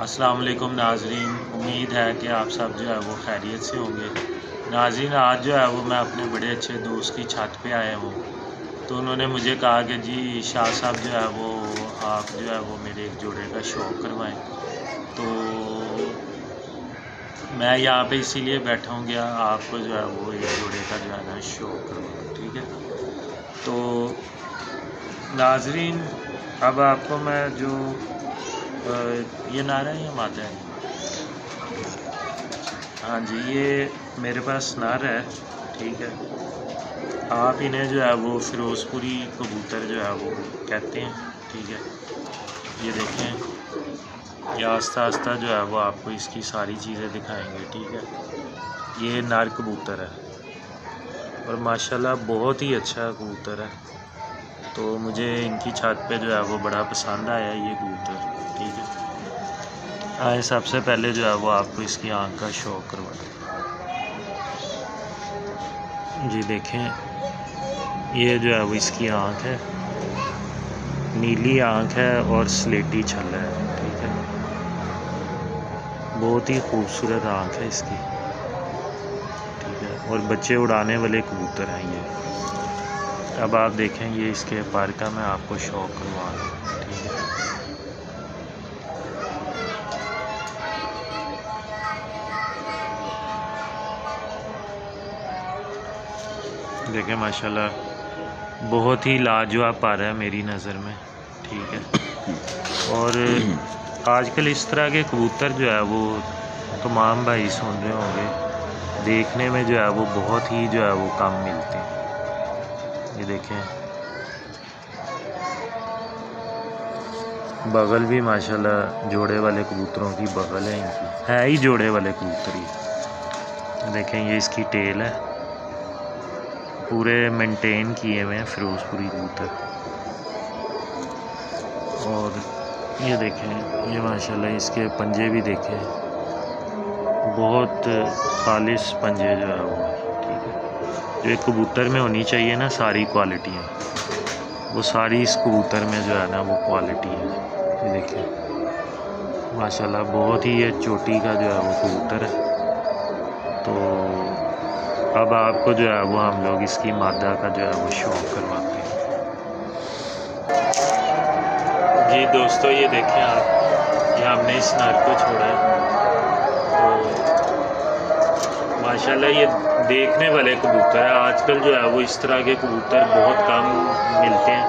अस्सलाम वालेकुम नाज़रीन, उम्मीद है कि आप सब जो है वो खैरियत से होंगे। नाज़रीन, आज जो है वो मैं अपने बड़े अच्छे दोस्त की छत पे आया हूँ। तो उन्होंने मुझे कहा कि जी शाह साहब जो है वो आप जो है वो मेरे एक जोड़े का शौक़ करवाएं। तो मैं यहाँ पे इसीलिए बैठा हूँ कि आपको जो है वो एक जोड़े का जो है ना शौक़ करवाऊँ, ठीक है। तो नाज़रीन, अब आपको मैं जो ये नारा है या मादा है? हाँ जी, ये मेरे पास नर है, ठीक है। आप इन्हें जो है वो फ़िरोज़पुरी कबूतर जो है वो कहते हैं, ठीक है। ये देखें, ये आस्ता आस्ता जो है वो आपको इसकी सारी चीज़ें दिखाएंगे, ठीक है। ये नर कबूतर है और माशाल्लाह बहुत ही अच्छा कबूतर है। तो मुझे इनकी छत पे जो है वो बड़ा पसंद आया ये कबूतर, ठीक है। आए सबसे पहले जो है वो आपको इसकी आँख का शो करवाएं। जी देखें, ये जो है वो इसकी आँख है, नीली आँख है और स्लेटी छल्ला है, ठीक है। बहुत ही खूबसूरत आँख है इसकी, ठीक है। और बच्चे उड़ाने वाले कबूतर हैं ये। अब आप देखें, ये इसके पर का मैं आपको शो करवा रहा हूँ, ठीक है। देखें माशाल्लाह बहुत ही लाजवाब पर है मेरी नज़र में, ठीक है। और आजकल इस तरह के कबूतर जो है वो तमाम भाई सुन रहे होंगे, देखने में जो है वो बहुत ही जो है वो कम मिलते हैं। ये देखें, बगल भी माशाल्लाह जोड़े वाले कबूतरों की बगल है, इनकी है ही जोड़े वाले कबूतर ही। देखें, ये इसकी टेल है, पूरे मेंटेन किए हुए हैं फ़िरोज़पुरी कबूतर। और ये देखें, ये माशाल्लाह इसके पंजे भी देखें, बहुत खालिश पंजे जो है वो, ठीक है। जो एक कबूतर में होनी चाहिए ना सारी क्वालिटियाँ, वो सारी इस कबूतर में जो है ना वो क्वालिटी है। ये देखें माशाल्लाह बहुत ही ये चोटी का जो है वो कबूतर है। तो अब आपको जो है वो हम लोग इसकी मादा का जो है वो शौक़ करवाते हैं। जी दोस्तों, ये देखें आप, ये हमने इस नर को छोड़ा है। तो माशाल्लाह ये देखने वाले कबूतर है। आजकल जो है वो इस तरह के कबूतर बहुत कम मिलते हैं,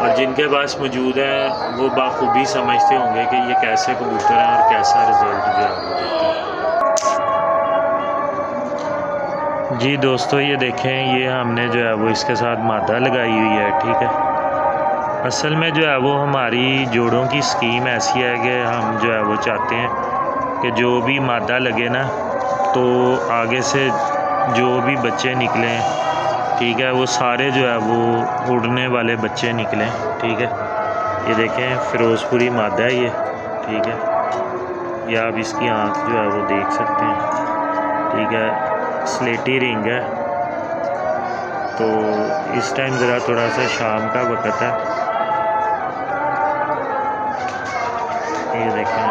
और जिनके पास मौजूद है वो बाखूबी समझते होंगे कि ये कैसे कबूतर हैं और कैसा रिज़ल्ट जो है वो देते हैं। जी दोस्तों, ये देखें, ये हमने जो है वो इसके साथ मादा लगाई हुई है, ठीक है। असल में जो है वो हमारी जोड़ों की स्कीम ऐसी है कि हम जो है वो चाहते हैं कि जो भी मादा लगे ना, तो आगे से जो भी बच्चे निकलें, ठीक है, वो सारे जो है वो उड़ने वाले बच्चे निकलें, ठीक है। ये देखें, फ़िरोज़पुरी मादा है ये, ठीक है। या आप इसकी आँख जो है वो देख सकते हैं, ठीक है। स्लेटी रिंग है। तो इस टाइम ज़रा थोड़ा सा शाम का वक़्त है। ये देखें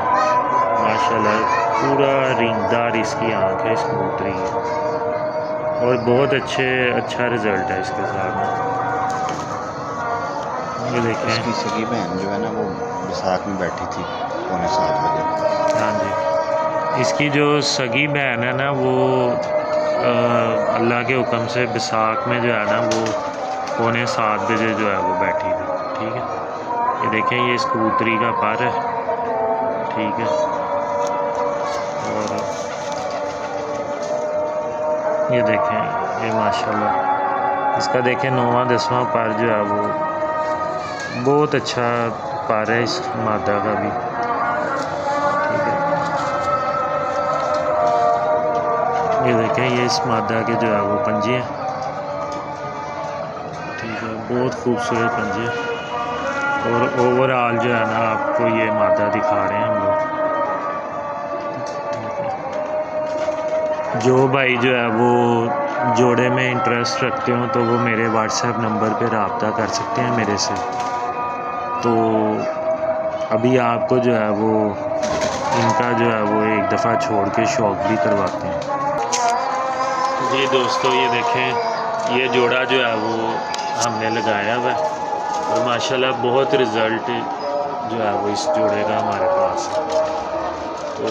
माशाल्लाह पूरा रिंगदार इसकी आँख है इस कबूतरी की, और बहुत अच्छा रिज़ल्ट है इसके साथ में। ये देखें, इसकी सगी बहन जो है ना वो बैसाख में बैठी थी 7:15 बजे। हाँ जी, इसकी जो सगी बहन है ना वो अल्लाह के हुक्म से बैसाख में जो है ना वो 7:15 बजे जो है वो बैठी थी, ठीक है। ये देखें, ये इस कबूतरी का पर है, ठीक है। और ये देखें, ये माशाल्लाह इसका देखें 9वां 10वां पर जो है वो बहुत अच्छा पर है इस मादा का भी, ठीक है। ये देखें, ये इस मादा के जो है वो पंजे हैं, ठीक है, बहुत खूबसूरत पंजे। और ओवरऑल जो है ना आपको ये मादा दिखा रहे हैं हम लोग। जो भाई जो है वो जोड़े में इंटरेस्ट रखते हो तो वो मेरे व्हाट्सएप नंबर पे रब्ता कर सकते हैं मेरे से। तो अभी आपको जो है वो इनका जो है वो एक दफ़ा छोड़ के शौक भी करवाते हैं। जी दोस्तों ये देखें, ये जोड़ा जो है वो हमने लगाया हुआ है और माशाल्लाह बहुत रिज़ल्ट जो है वो इस जोड़े का हमारे पास है। तो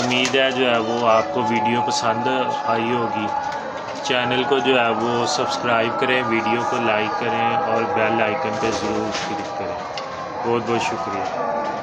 उम्मीद है जो है वो आपको वीडियो पसंद आई होगी। चैनल को जो है वो सब्सक्राइब करें, वीडियो को लाइक करें और बेल आइकन पे ज़रूर क्लिक करें। बहुत बहुत शुक्रिया।